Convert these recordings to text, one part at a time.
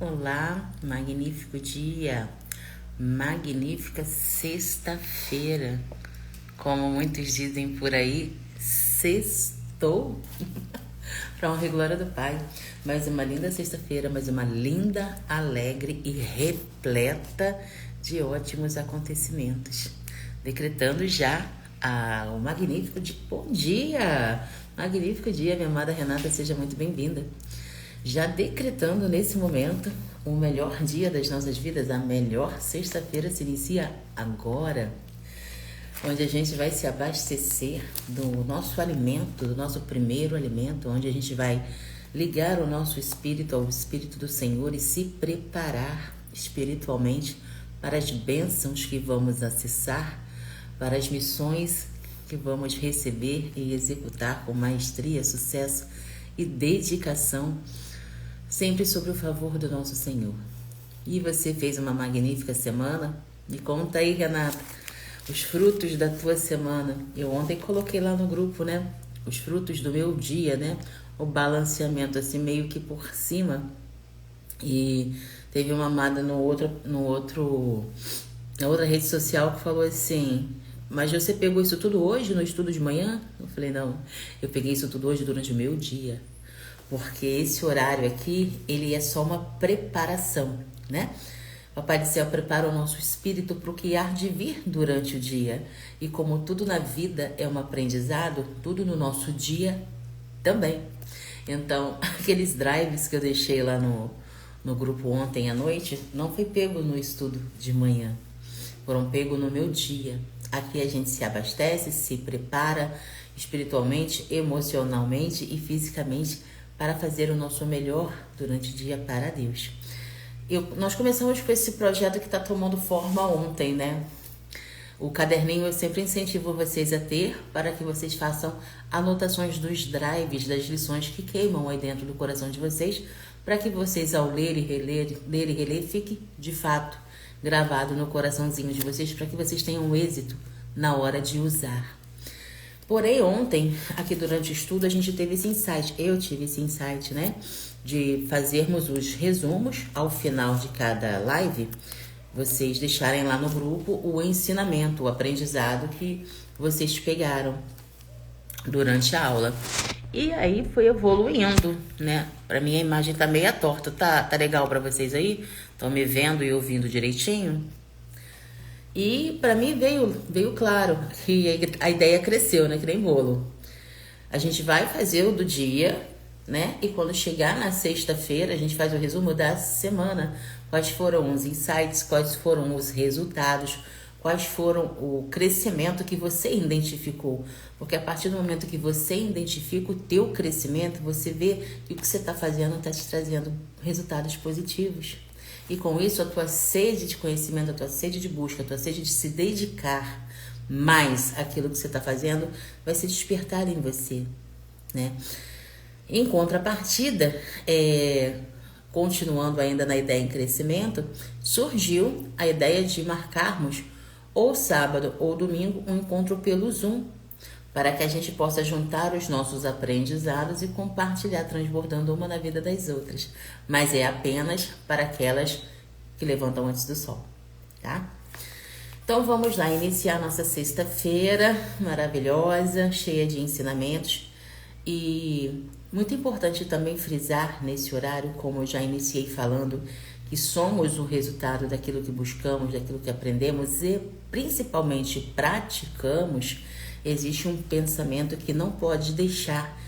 Olá, magnífico dia, magnífica sexta-feira. Como muitos dizem por aí, sextou. Para honra e glória do Pai. Mais uma linda sexta-feira, mais uma linda, alegre e repleta de ótimos acontecimentos. Decretando já o magnífico de bom dia. Magnífico dia, minha amada Renata, seja muito bem-vinda. Já decretando nesse momento o melhor dia das nossas vidas, a melhor sexta-feira se inicia agora, onde a gente vai se abastecer do nosso alimento, do nosso primeiro alimento, onde a gente vai ligar o nosso espírito ao Espírito do Senhor e se preparar espiritualmente para as bênçãos que vamos acessar, para as missões que vamos receber e executar com maestria, sucesso e dedicação, sempre sobre o favor do nosso Senhor. E você fez uma magnífica semana? Me conta aí, Renata, os frutos da tua semana. Eu ontem coloquei lá no grupo, né? Os frutos do meu dia, né? O balanceamento, assim, meio que por cima. E teve uma amada na outra rede social que falou assim: mas você pegou isso tudo hoje no estudo de manhã? Eu falei: não, eu peguei isso tudo hoje durante o meu dia. Porque esse horário aqui, ele é só uma preparação, né? Papai do Céu prepara o nosso espírito para o que há de vir durante o dia. E como tudo na vida é um aprendizado, tudo no nosso dia também. Então, aqueles drives que eu deixei lá no grupo ontem à noite, não foi pego no estudo de manhã. Foram pego no meu dia. Aqui a gente se abastece, se prepara espiritualmente, emocionalmente e fisicamente para fazer o nosso melhor durante o dia para Deus. Nós começamos com esse projeto que está tomando forma ontem, né? O caderninho eu sempre incentivo vocês a ter para que vocês façam anotações dos drives, das lições que queimam aí dentro do coração de vocês, para que vocês, ao ler e reler, fique de fato gravado no coraçãozinho de vocês, para que vocês tenham êxito na hora de usar. Porém, ontem, aqui durante o estudo, a gente teve esse insight, eu tive esse insight, né? De fazermos os resumos ao final de cada live, vocês deixarem lá no grupo o ensinamento, o aprendizado que vocês pegaram durante a aula. E aí foi evoluindo, né? Pra mim a imagem tá meio torta, tá legal pra vocês aí? Estão me vendo e ouvindo direitinho? E para mim veio claro que a ideia cresceu, né? Que nem bolo. A gente vai fazer o do dia, né? E quando chegar na sexta-feira, a gente faz o resumo da semana. Quais foram os insights, quais foram os resultados, quais foram o crescimento que você identificou. Porque a partir do momento que você identifica o teu crescimento, você vê que o que você está fazendo está te trazendo resultados positivos. E com isso, a tua sede de conhecimento, a tua sede de busca, a tua sede de se dedicar mais àquilo que você está fazendo, vai se despertar em você, né? Em contrapartida, continuando ainda na ideia em crescimento, surgiu a ideia de marcarmos ou sábado ou domingo um encontro pelo Zoom, para que a gente possa juntar os nossos aprendizados e compartilhar, transbordando uma na vida das outras. Mas é apenas para aquelas que levantam antes do sol, tá? Então vamos lá, iniciar nossa sexta-feira maravilhosa, cheia de ensinamentos. E muito importante também frisar nesse horário, como eu já iniciei falando, que somos o resultado daquilo que buscamos, daquilo que aprendemos e principalmente praticamos. Existe um pensamento que não pode deixar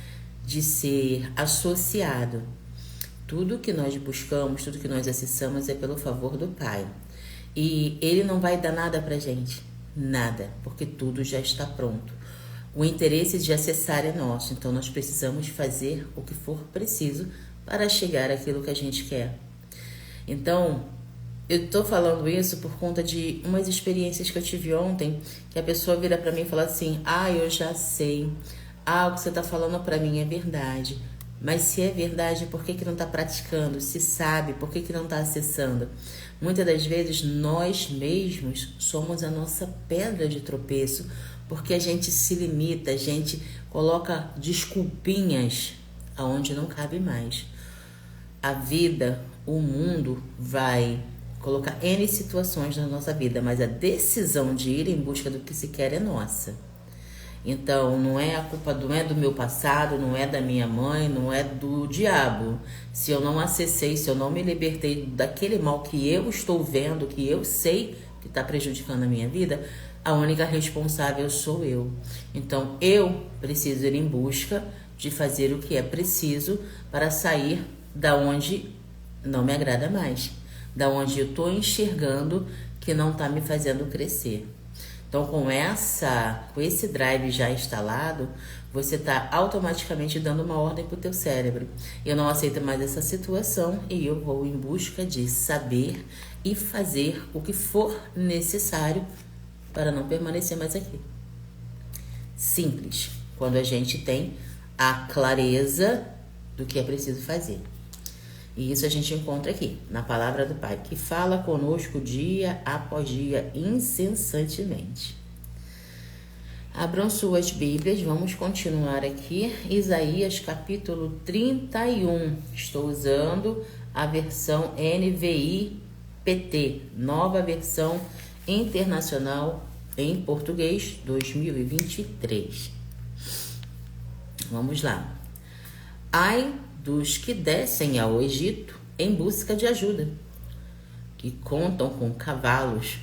de ser associado. Tudo que nós buscamos, tudo que nós acessamos é pelo favor do Pai. E Ele não vai dar nada pra gente, nada, porque tudo já está pronto. O interesse de acessar é nosso, então nós precisamos fazer o que for preciso para chegar àquilo que a gente quer. Então, eu estou falando isso por conta de umas experiências que eu tive ontem, que a pessoa vira para mim e fala assim: eu já sei, o que você está falando para mim é verdade. Mas se é verdade, por que não está praticando? Se sabe, por que não está acessando? Muitas das vezes nós mesmos somos a nossa pedra de tropeço, porque a gente se limita, a gente coloca desculpinhas aonde não cabe mais. a vida, o mundo vai colocar N situações na nossa vida, mas a decisão de ir em busca do que se quer é nossa. Então, não é a culpa não é do meu passado, não é da minha mãe, não é do diabo. Se eu não acessei, se eu não me libertei daquele mal que eu estou vendo, que eu sei que está prejudicando a minha vida, a única responsável sou eu. Então, eu preciso ir em busca de fazer o que é preciso para sair da onde não me agrada mais, da onde eu estou enxergando que não está me fazendo crescer. Então, com esse drive já instalado, você está automaticamente dando uma ordem para o teu cérebro. Eu não aceito mais essa situação e eu vou em busca de saber e fazer o que for necessário para não permanecer mais aqui. Simples, quando a gente tem a clareza do que é preciso fazer. E isso a gente encontra aqui, na palavra do Pai, que fala conosco dia após dia, incessantemente. Abram suas Bíblias, vamos continuar aqui. Isaías capítulo 31. Estou usando a versão NVI-PT, nova versão internacional em português 2023. Vamos lá. Ai dos que descem ao Egito em busca de ajuda, que contam com cavalos.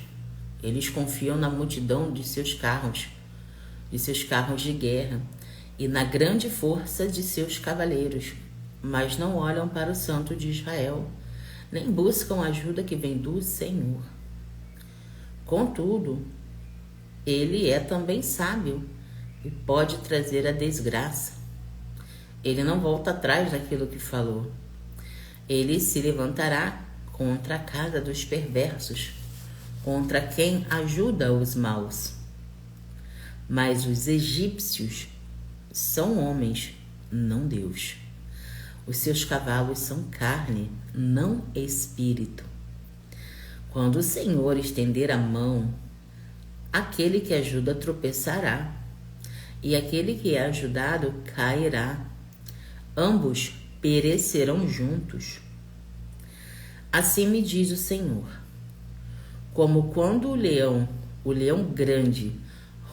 Eles confiam na multidão de seus carros de guerra, e na grande força de seus cavaleiros, mas não olham para o Santo de Israel, nem buscam a ajuda que vem do Senhor. Contudo, ele é também sábio e pode trazer a desgraça. Ele não volta atrás daquilo que falou. Ele se levantará contra a casa dos perversos, contra quem ajuda os maus. Mas os egípcios são homens, não Deus. Os seus cavalos são carne, não espírito. Quando o Senhor estender a mão, aquele que ajuda tropeçará, e aquele que é ajudado cairá. Ambos perecerão juntos. Assim me diz o Senhor: como quando o leão grande,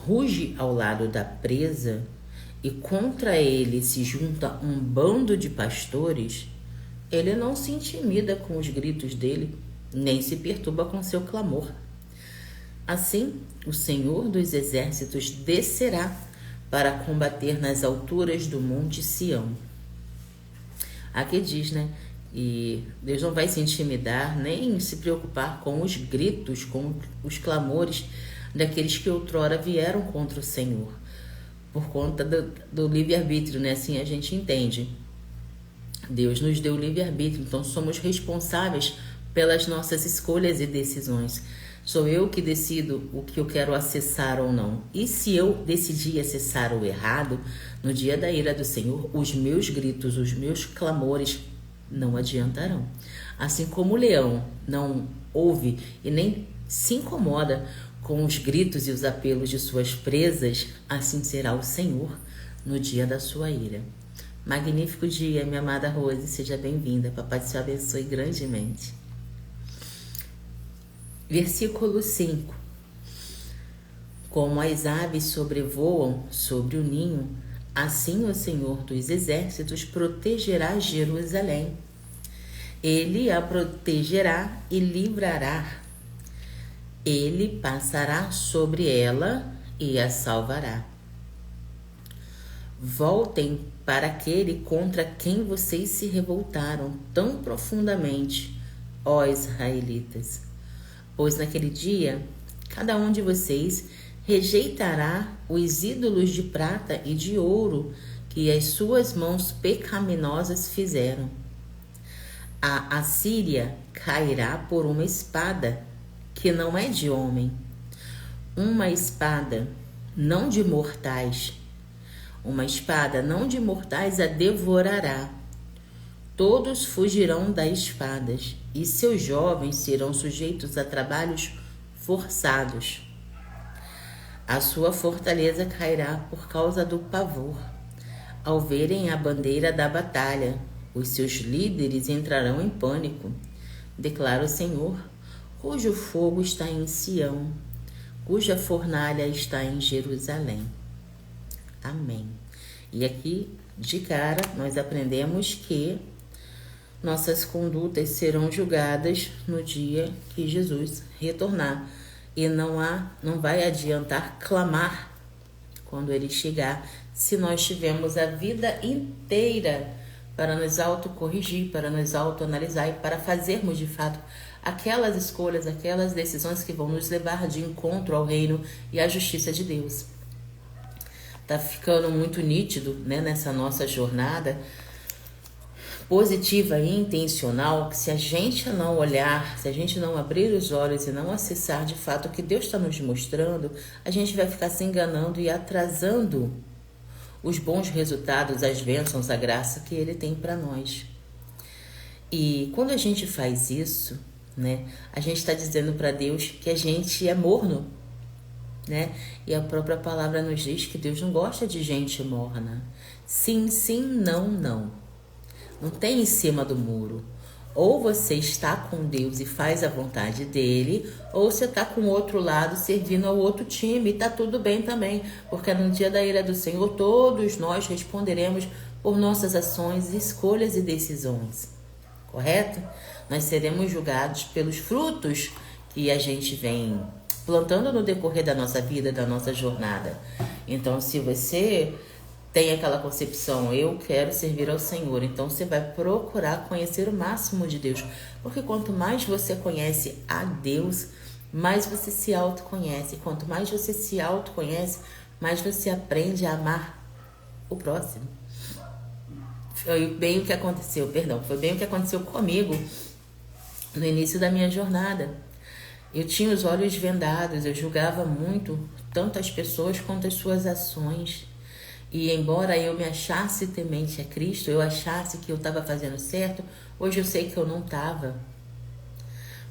ruge ao lado da presa e contra ele se junta um bando de pastores, ele não se intimida com os gritos dele, nem se perturba com seu clamor. Assim, o Senhor dos exércitos descerá para combater nas alturas do monte Sião. Aqui diz, e Deus não vai se intimidar, nem se preocupar com os gritos, com os clamores daqueles que outrora vieram contra o Senhor, por conta do livre-arbítrio, Assim a gente entende. Deus nos deu livre-arbítrio, então somos responsáveis pelas nossas escolhas e decisões. Sou eu que decido o que eu quero acessar ou não. E se eu decidir acessar o errado, no dia da ira do Senhor, os meus gritos, os meus clamores não adiantarão. Assim como o leão não ouve e nem se incomoda com os gritos e os apelos de suas presas, assim será o Senhor no dia da sua ira. Magnífico dia, minha amada Rose, seja bem-vinda. Papai te abençoe grandemente. Versículo 5. Como as aves sobrevoam sobre o ninho, assim o Senhor dos exércitos protegerá Jerusalém. Ele a protegerá e livrará. Ele passará sobre ela e a salvará. Voltem para aquele contra quem vocês se revoltaram tão profundamente, ó israelitas. Pois naquele dia, cada um de vocês rejeitará os ídolos de prata e de ouro que as suas mãos pecaminosas fizeram. A Assíria cairá por uma espada que não é de homem, uma espada não de mortais. Uma espada não de mortais a devorará. Todos fugirão das espadas, e seus jovens serão sujeitos a trabalhos forçados. A sua fortaleza cairá por causa do pavor, ao verem a bandeira da batalha, Os seus líderes entrarão em pânico, declara o Senhor, cujo fogo está em Sião, cuja fornalha está em Jerusalém. Amém. E aqui, de cara, nós aprendemos que nossas condutas serão julgadas no dia que Jesus retornar. E não vai adiantar clamar quando ele chegar, se nós tivermos a vida inteira para nos autocorrigir, para nos autoanalisar e para fazermos de fato aquelas escolhas, aquelas decisões que vão nos levar de encontro ao reino e à justiça de Deus. Tá ficando muito nítido, né, nessa nossa jornada positiva e intencional, que se a gente não olhar, se a gente não abrir os olhos e não acessar de fato o que Deus está nos mostrando, a gente vai ficar se enganando e atrasando os bons resultados, as bênçãos, a graça que Ele tem para nós. E quando a gente faz isso, né, a gente está dizendo para Deus que a gente é morno, né? E a própria palavra nos diz que Deus não gosta de gente morna. Sim, sim, não, não. Não tem em cima do muro. Ou você está com Deus e faz a vontade dele, ou você está com o outro lado servindo ao outro time, e está tudo bem também, porque no dia da ira do Senhor todos nós responderemos por nossas ações, escolhas e decisões, correto? Nós seremos julgados pelos frutos que a gente vem plantando no decorrer da nossa vida, da nossa jornada. Então, se você tem aquela concepção, eu quero servir ao Senhor, então você vai procurar conhecer o máximo de Deus, porque quanto mais você conhece a Deus, mais você se autoconhece. Quanto mais você se autoconhece, mais você aprende a amar o próximo. Foi bem o que aconteceu comigo no início da minha jornada. Eu tinha os olhos vendados, eu julgava muito tanto as pessoas quanto as suas ações. E embora eu me achasse temente a Cristo, eu achasse que eu estava fazendo certo, hoje eu sei que eu não estava.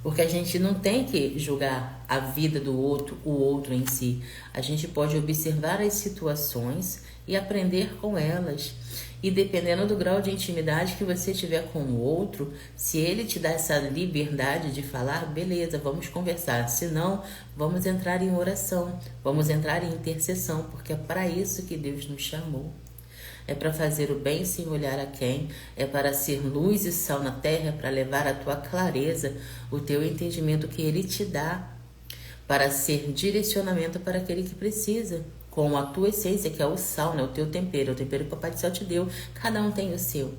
Porque a gente não tem que julgar a vida do outro, o outro em si. A gente pode observar as situações e aprender com elas. E dependendo do grau de intimidade que você tiver com o outro, se ele te dá essa liberdade de falar, beleza, vamos conversar. Se não, vamos entrar em oração, vamos entrar em intercessão, porque é para isso que Deus nos chamou. É para fazer o bem sem olhar a quem, é para ser luz e sal na terra, é para levar a tua clareza, o teu entendimento que Ele te dá, para ser direcionamento para aquele que precisa, com a tua essência, que é o sal, né? O teu tempero, o tempero que o Papai do Céu te deu. Cada um tem o seu,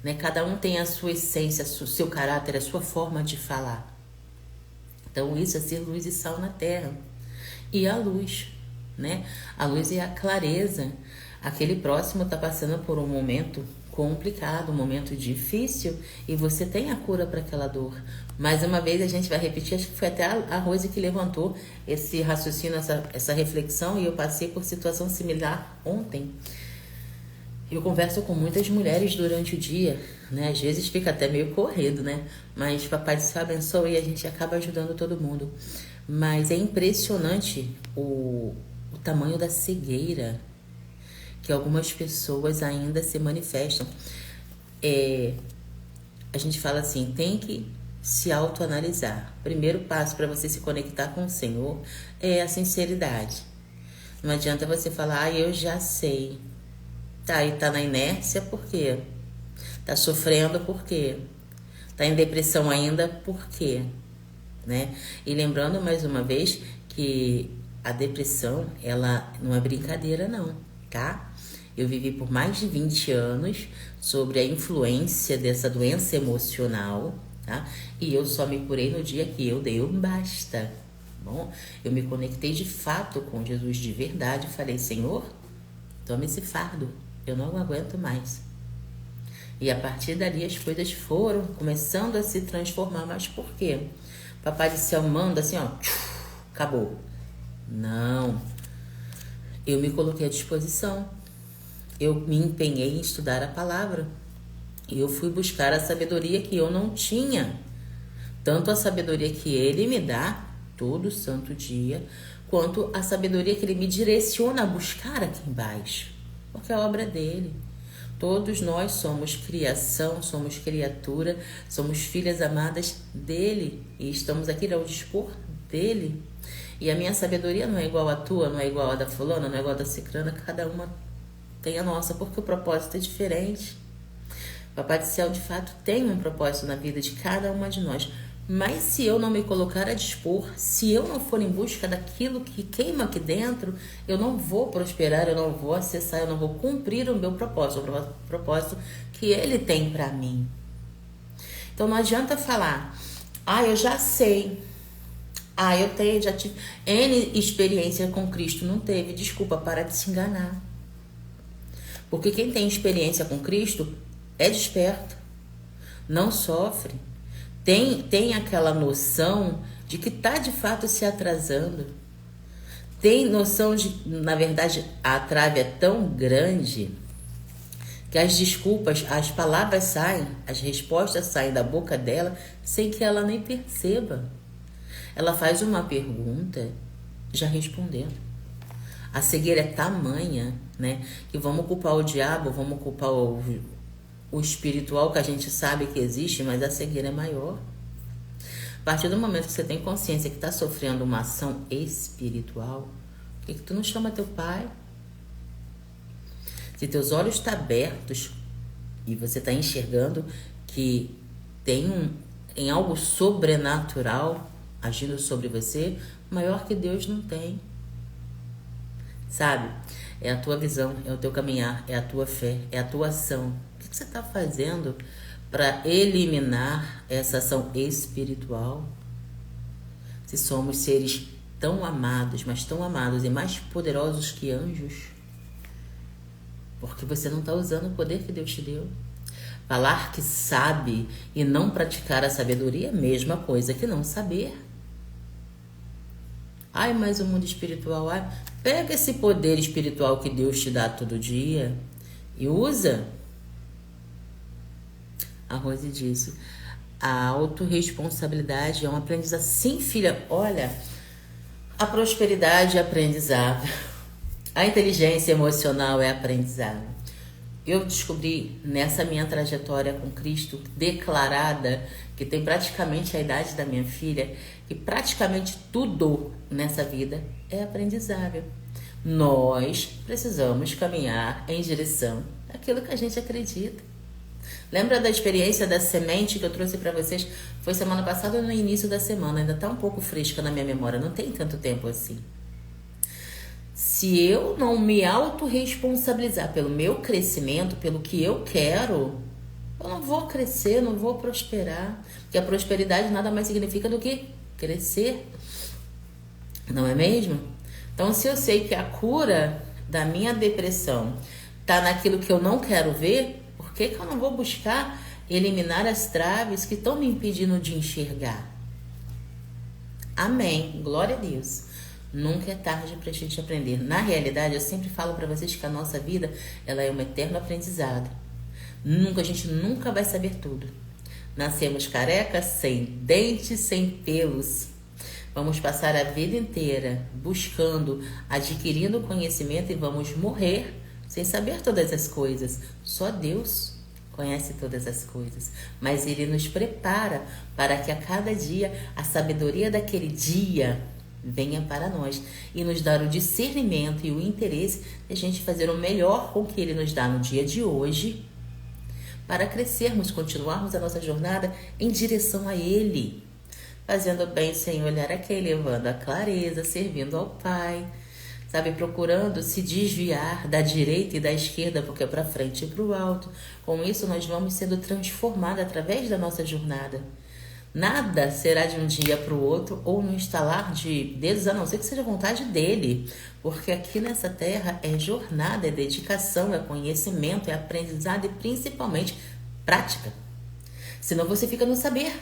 né? Cada um tem a sua essência, o seu caráter, a sua forma de falar. Então isso é ser luz e sal na terra. E a luz, né? A luz é a clareza. Aquele próximo está passando por um momento complicado, um momento difícil, e você tem a cura para aquela dor. Mais uma vez a gente vai repetir, acho que foi até a Rose que levantou esse raciocínio, essa reflexão, e eu passei por situação similar ontem. Eu converso com muitas mulheres durante o dia, né? Às vezes fica até meio corrido, né? Mas Papai do Céu abençoa e a gente acaba ajudando todo mundo. Mas é impressionante o tamanho da cegueira que algumas pessoas ainda se manifestam. A gente fala assim, tem que se autoanalisar. Primeiro passo para você se conectar com o Senhor é a sinceridade. Não adianta você falar, eu já sei. Tá, e tá na inércia por quê? Tá sofrendo por quê? Tá em depressão ainda por quê? Né? E lembrando mais uma vez que a depressão, ela não é brincadeira não, tá? Eu vivi por mais de 20 anos sobre a influência dessa doença emocional, tá? E eu só me curei no dia que eu dei um basta. Bom, eu me conectei de fato com Jesus de verdade e falei, Senhor, toma esse fardo, eu não aguento mais. E a partir dali as coisas foram começando a se transformar. Mas por quê? Papai do Céu manda assim, ó, acabou. Não. Eu me coloquei à disposição. Eu me empenhei em estudar a palavra. E eu fui buscar a sabedoria que eu não tinha. Tanto a sabedoria que Ele me dá todo santo dia, quanto a sabedoria que Ele me direciona a buscar aqui embaixo. Porque é a obra dele. Todos nós somos criação, somos criatura, somos filhas amadas dele e estamos aqui ao dispor dele. E a minha sabedoria não é igual à tua, não é igual à da fulana, não é igual à da cicrana, cada uma tem a nossa, porque o propósito é diferente. O Papai do Céu, de fato, tem um propósito na vida de cada uma de nós. Mas se eu não me colocar a dispor, se eu não for em busca daquilo que queima aqui dentro, eu não vou prosperar, eu não vou acessar, eu não vou cumprir o meu propósito, o propósito que ele tem para mim. Então não adianta falar, eu já sei, já tive N experiência com Cristo. Não teve, desculpa, para de se enganar. Porque quem tem experiência com Cristo é desperto, não sofre. Tem aquela noção de que está de fato se atrasando. Tem noção de, na verdade, a trave é tão grande que as desculpas, as palavras saem, as respostas saem da boca dela sem que ela nem perceba. Ela faz uma pergunta já respondendo. A cegueira é tamanha, né? Que vamos culpar o diabo, vamos culpar o espiritual, que a gente sabe que existe, mas a cegueira é maior. A partir do momento que você tem consciência que está sofrendo uma ação espiritual, por que tu não chama teu pai? Se teus olhos estão abertos e você está enxergando que tem em algo sobrenatural agindo sobre você, maior que Deus não tem. Sabe? É a tua visão, é o teu caminhar, é a tua fé, é a tua ação. O que você está fazendo para eliminar essa ação espiritual? Se somos seres tão amados, mas tão amados e mais poderosos que anjos, porque você não está usando o poder que Deus te deu. Falar que sabe e não praticar a sabedoria é a mesma coisa que não saber. Mas o mundo espiritual, pega esse poder espiritual que Deus te dá todo dia e usa. A Rose disse, a autorresponsabilidade é um aprendizado. Sim, filha, olha, a prosperidade é aprendizado. A inteligência emocional é aprendizado. Eu descobri nessa minha trajetória com Cristo declarada, que tem praticamente a idade da minha filha, que praticamente tudo nessa vida é aprendizável. Nós precisamos caminhar em direção àquilo que a gente acredita. Lembra da experiência da semente que eu trouxe para vocês? Foi semana passada ou no início da semana, ainda está um pouco fresca na minha memória, não tem tanto tempo assim. Se eu não me autorresponsabilizar pelo meu crescimento, pelo que eu quero, eu não vou crescer, não vou prosperar. Porque a prosperidade nada mais significa do que crescer. Não é mesmo? Então, se eu sei que a cura da minha depressão está naquilo que eu não quero ver, por que eu não vou buscar eliminar as traves que estão me impedindo de enxergar? Amém. Glória a Deus. Nunca é tarde para a gente aprender. Na realidade, eu sempre falo para vocês que a nossa vida ela é um eterno aprendizado. A gente nunca vai saber tudo. Nascemos carecas, sem dentes, sem pelos. Vamos passar a vida inteira buscando, adquirindo conhecimento e vamos morrer sem saber todas as coisas. Só Deus conhece todas as coisas, mas Ele nos prepara para que a cada dia a sabedoria daquele dia venha para nós e nos dar o discernimento e o interesse de a gente fazer o melhor com o que Ele nos dá no dia de hoje, para crescermos, continuarmos a nossa jornada em direção a Ele, fazendo bem sem olhar a quem, levando a clareza, servindo ao Pai, sabe, procurando se desviar da direita e da esquerda, porque é para frente e para o alto. Com isso nós vamos sendo transformados através da nossa jornada. Nada será de um dia para o outro ou no instalar de dedos, a não ser que seja vontade dele. Porque aqui nessa terra é jornada, é dedicação, é conhecimento, é aprendizado e principalmente prática. Senão você fica no saber.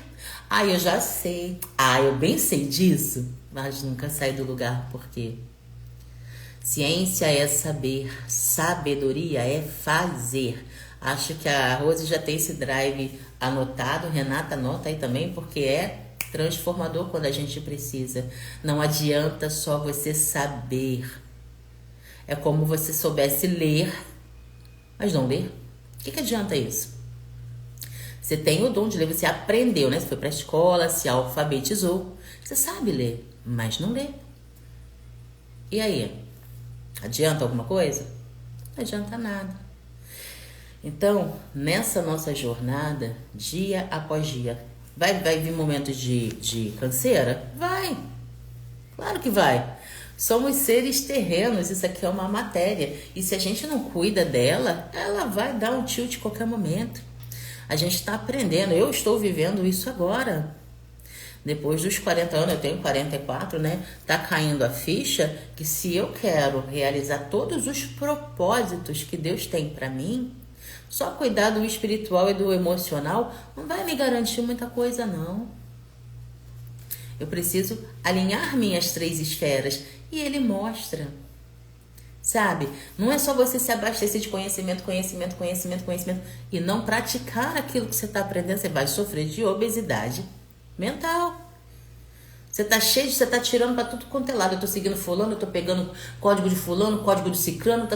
Eu já sei. Eu bem sei disso. Mas nunca sai do lugar. Por quê? Ciência é saber, sabedoria é fazer. Acho que a Rose já tem esse drive anotado. Renata, anota aí também, porque é transformador quando a gente precisa. Não adianta só você saber. É como você soubesse ler, mas não ler. Que adianta isso? Você tem o dom de ler, você aprendeu, né? Você foi pra escola, se alfabetizou. Você sabe ler, mas não lê. E aí? Adianta alguma coisa? Não adianta nada. Então, nessa nossa jornada, dia após dia, vai vir momentos de canseira? Vai. Claro que vai. Somos seres terrenos, isso aqui é uma matéria. E se a gente não cuida dela, ela vai dar um tilt em qualquer momento. A gente está aprendendo. Eu estou vivendo isso agora. Depois dos 40 anos, eu tenho 44, né? Tá caindo a ficha que se eu quero realizar todos os propósitos que Deus tem para mim, só cuidar do espiritual e do emocional não vai me garantir muita coisa, não. Eu preciso alinhar minhas 3 esferas e ele mostra. Sabe? Não é só você se abastecer de conhecimento e não praticar aquilo que você está aprendendo. Você vai sofrer de obesidade mental. Você tá cheio, você tá tirando para tudo quanto é lado. Eu tô seguindo fulano, eu tô pegando código de fulano, código de cicrano,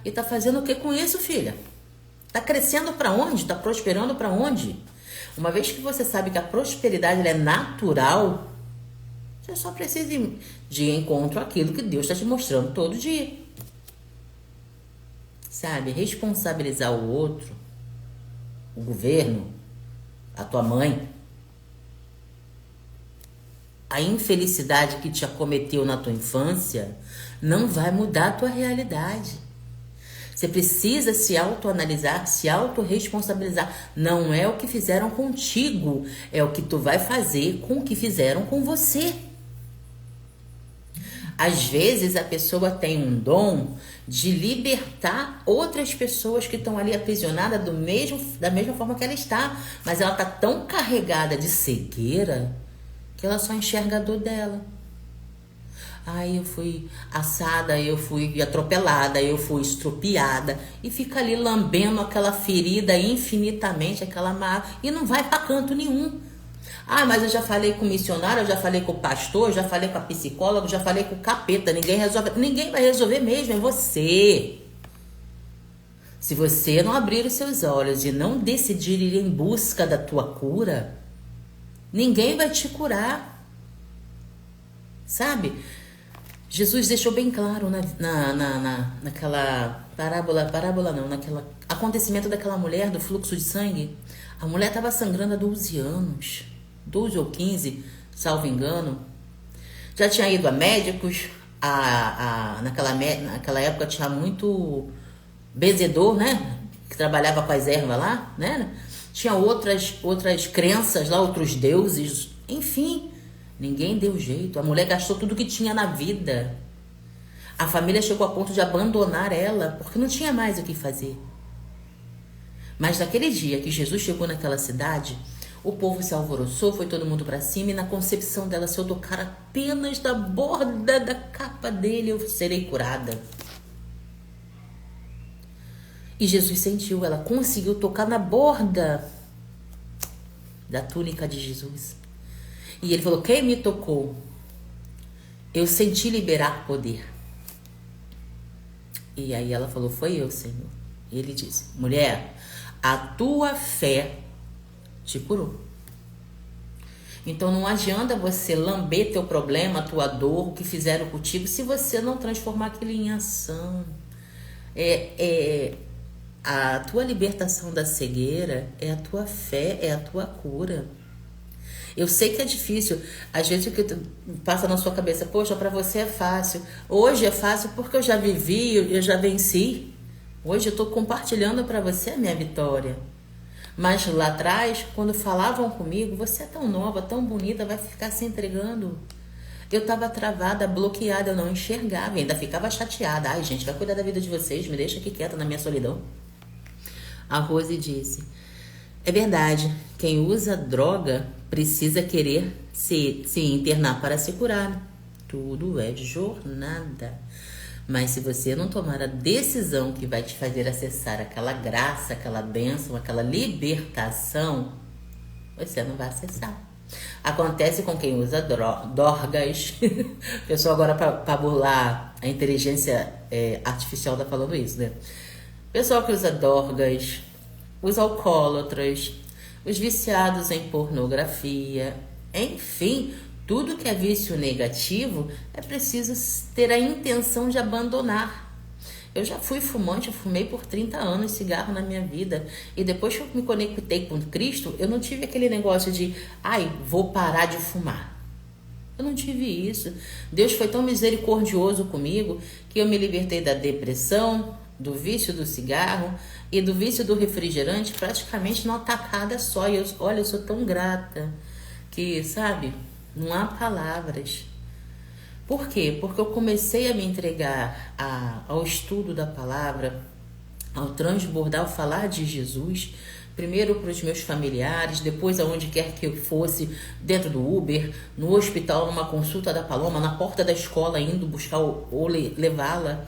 e tá fazendo o que com isso, filha? Tá crescendo para onde? Tá prosperando para onde? Uma vez que você sabe que a prosperidade ela é natural, você só precisa ir de encontro àquilo que Deus está te mostrando todo dia. Sabe? Responsabilizar o outro, o governo, a tua mãe, a infelicidade que te acometeu na tua infância não vai mudar a tua realidade. Você precisa se autoanalisar, se autorresponsabilizar. Não é o que fizeram contigo, é o que tu vai fazer com o que fizeram com você. Às vezes a pessoa tem um dom de libertar outras pessoas que estão ali aprisionadas da mesma forma que ela está, mas ela está tão carregada de cegueira que ela só enxerga a dor dela. Ai, eu fui assada, eu fui atropelada, eu fui estropiada. E fica ali lambendo aquela ferida infinitamente, aquela mágoa, e não vai pra canto nenhum. Ah, mas eu já falei com o missionário, eu já falei com o pastor, eu já falei com a psicóloga, eu já falei com o capeta. Ninguém resolve. Ninguém vai resolver mesmo, é você. Se você não abrir os seus olhos e não decidir ir em busca da tua cura, ninguém vai te curar. Sabe? Jesus deixou bem claro naquela parábola não, naquele acontecimento daquela mulher do fluxo de sangue. A mulher estava sangrando há 12 anos, 12 ou 15, salvo engano. Já tinha ido a médicos, naquela época tinha muito benzedor, né? Que trabalhava com as ervas lá, né? Tinha outras crenças lá, outros deuses, enfim. Ninguém deu jeito. A mulher gastou tudo que tinha na vida. A família chegou a ponto de abandonar ela, porque não tinha mais o que fazer. Mas naquele dia que Jesus chegou naquela cidade, o povo se alvoroçou, foi todo mundo para cima, e na concepção dela, se eu tocar apenas da borda da capa dele, eu serei curada. E Jesus sentiu, ela conseguiu tocar na borda da túnica de Jesus. E ele falou, quem me tocou? Eu senti liberar poder. E aí ela falou, foi eu, Senhor. E ele disse, mulher, a tua fé te curou. Então não adianta você lamber teu problema, tua dor, o que fizeram contigo, se você não transformar aquilo em ação. A tua libertação da cegueira é a tua fé, é a tua cura. Eu sei que é difícil, às vezes o que passa na sua cabeça, poxa, para você é fácil. Hoje é fácil porque eu já vivi, eu já venci. Hoje eu estou compartilhando para você a minha vitória. Mas lá atrás, quando falavam comigo, você é tão nova, tão bonita, vai ficar se entregando. Eu estava travada, bloqueada, eu não enxergava, ainda ficava chateada. Ai, gente, vai cuidar da vida de vocês, me deixa aqui quieta na minha solidão. A Rose disse, é verdade, quem usa droga precisa querer se internar para se curar. Tudo é jornada. Mas se você não tomar a decisão que vai te fazer acessar aquela graça, aquela bênção, aquela libertação, você não vai acessar. Acontece com quem usa drogas. O pessoal agora, para burlar a inteligência artificial, tá falando isso, né? pessoal que usa drogas, os alcoólatras, os viciados em pornografia, enfim, tudo que é vício negativo é preciso ter a intenção de abandonar. Eu já fui fumante, eu fumei por 30 anos cigarro na minha vida. E depois que eu me conectei com Cristo, eu não tive aquele negócio de, vou parar de fumar. Eu não tive isso. Deus foi tão misericordioso comigo que eu me libertei da depressão, do vício do cigarro e do vício do refrigerante praticamente numa tacada só. E olha, eu sou tão grata que, sabe, não há palavras. Por quê? Porque eu comecei a me entregar ao estudo da palavra, ao transbordar, ao falar de Jesus, primeiro para os meus familiares, depois aonde quer que eu fosse, dentro do Uber, no hospital, numa consulta da Paloma, na porta da escola, indo buscar ou levá-la.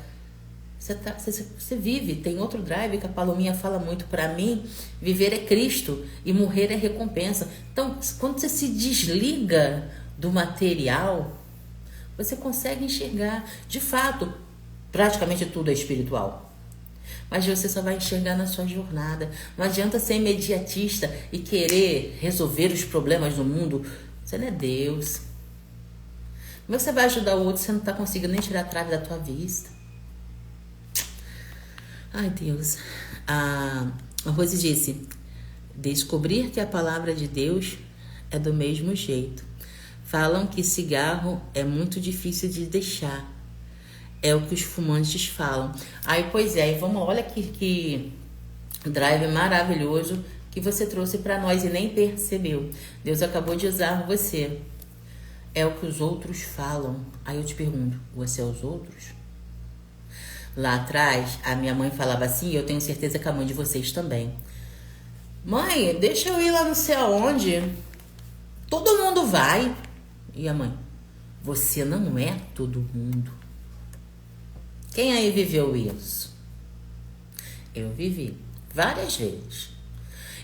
Você vive, tem outro drive que a Palominha fala muito para mim, viver é Cristo e morrer é recompensa. Então, quando você se desliga do material, você consegue enxergar, de fato, praticamente tudo é espiritual. Mas você só vai enxergar na sua jornada. Não adianta ser imediatista e querer resolver os problemas do mundo. Você não é Deus. Como é que você vai ajudar o outro se você não está conseguindo nem tirar a trave da tua vista? Ai, Deus. A Rose disse, descobrir que a palavra de Deus é do mesmo jeito. Falam que cigarro é muito difícil de deixar. É o que os fumantes falam. Pois é, olha que drive maravilhoso que você trouxe para nós e nem percebeu. Deus acabou de usar você. É o que os outros falam. Aí eu te pergunto, você é os outros? Lá atrás, a minha mãe falava assim, e eu tenho certeza que a mãe de vocês também. Mãe, deixa eu ir lá não sei aonde. Todo mundo vai. E a mãe, você não é todo mundo. Quem aí viveu isso? Eu vivi várias vezes.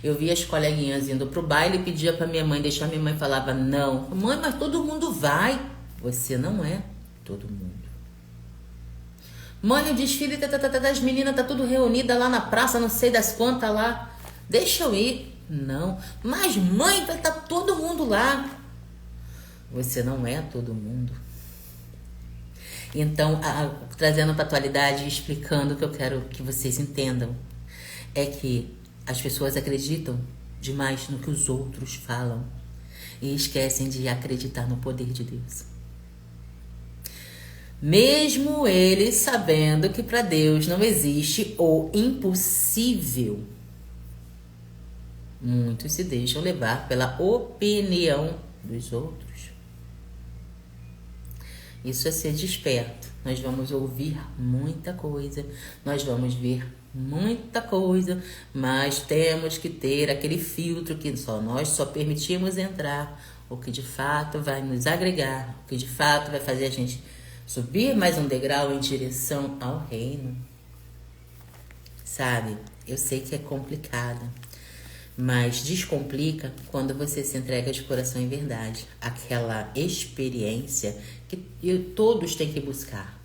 Eu via as coleguinhas indo pro baile e pedia pra minha mãe deixar. Minha mãe falava, não. Mãe, mas todo mundo vai. Você não é todo mundo. Mãe, o desfile das meninas tá tudo reunida lá na praça, não sei das quantas lá. Deixa eu ir. Não. Mas mãe, tá todo mundo lá. Você não é todo mundo. Então, trazendo para a atualidade e explicando o que eu quero que vocês entendam, é que as pessoas acreditam demais no que os outros falam e esquecem de acreditar no poder de Deus. Mesmo eles sabendo que para Deus não existe o impossível, muitos se deixam levar pela opinião dos outros. Isso é ser desperto. Nós vamos ouvir muita coisa, nós vamos ver muita coisa, mas temos que ter aquele filtro que nós só permitimos entrar o que de fato vai nos agregar, o que de fato vai fazer a gente subir mais um degrau em direção ao reino. Sabe, eu sei que é complicado, mas descomplica quando você se entrega de coração em verdade. Aquela experiência que todos têm que buscar.